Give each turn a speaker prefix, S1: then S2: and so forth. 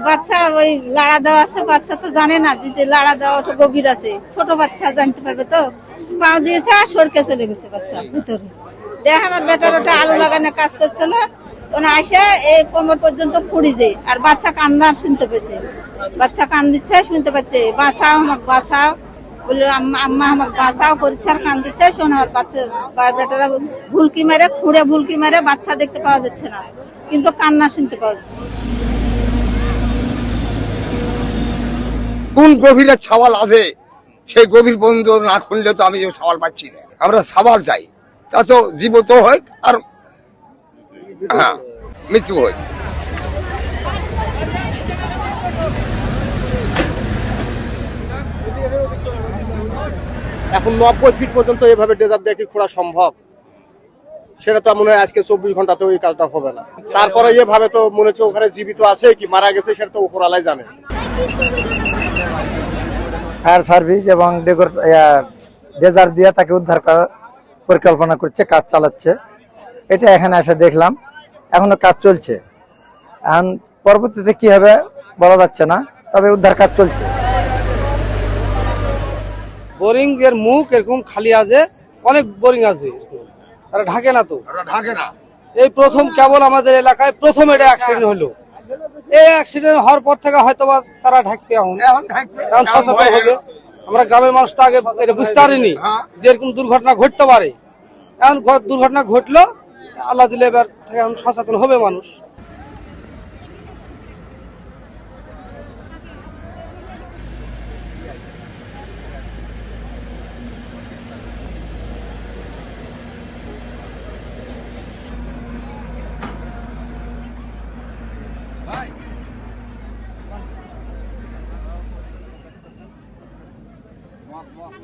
S1: বাচ্চা ওই লাড়া দেওয়া আছে, বাচ্চা তো জানে না যে লাড়া দেওয়া ওটা গভীর আছে, ছোট বাচ্চা জানতে পারবে তো, পাও দিয়েছে আর সরকে চলে গেছে বাচ্চা ভিতরে। দেখ আমার বেটার ওটা আলু লাগানো কাজ করছিল, ওনা আসে এই কোমর পর্যন্ত ফুড়িছে, আর বাচ্চা কান্না শুনতে পেয়েছে, বাচ্চা কান দিচ্ছে শুনতে পাচ্ছে, বাঁচাও আমাকে বাঁচাও বললো, আম্মা আমাকে বাঁচাও করছে আর কান দিচ্ছে। শোন আমার বাচ্চা বেটারা ভুলকি মেরে খুঁড়ে ভুলকি মেরে বাচ্চা দেখতে পাওয়া যাচ্ছে না, কিন্তু কান্না শুনতে পাওয়া যাচ্ছে।
S2: কোন গভীরের ছাওয়াল আছে সেই গভীর পর্যন্ত না খুললে তো আমি ছাওয়াল পাচ্ছি না। আমরা ছাওয়াল চাই, তা তো জীবিত হয় আর হ্যাঁ মৃত্যু হয়।
S3: এখন 90 ফিট পর্যন্ত এভাবে ডেজার্ট দিয়ে কি খোঁড়া সম্ভব? সেটা তো মনে হয় আজকে 24 ঘন্টাতেও এই কাজটা হবে না। তারপরে এভাবে তো মনে হচ্ছে ওখানে জীবিত আছে কি মারা গেছে সেটা তো উপরওয়ালাই জানে।
S4: ফায়ার সার্ভিস এবং ডেজার দিয়ে তাকে উদ্ধার করার পরিকল্পনা করছে, কাজ চালাচ্ছে। এটা এখানে এসে দেখলাম, এখনো কাজ চলছে। এখন পরবর্তীতে কি হবে বলা যাচ্ছে না, তবে উদ্ধার কাজ চলছে।
S5: বোরিং এর মুখ এরকম খালি আছে, অনেক বোরিং আছে, তারা ঢাকে না তো,
S2: ঢাকে না।
S5: এই প্রথম কেবল আমাদের এলাকায় প্রথম এটা অ্যাক্সিডেন্ট হলো। এই অ্যাক্সিডেন্ট হওয়ার পর থেকে হয়তো তারা ঢাকবে, এখন সচেতন হবে। আমরা গ্রামের মানুষ তো আগে এটা বুঝতে পারিনি যে এরকম দুর্ঘটনা ঘটতে পারে। এখন দুর্ঘটনা ঘটলো, আল্লাহ দিলে এবার থেকে এখন সচেতন হবে মানুষ।
S6: Vâng, vâng.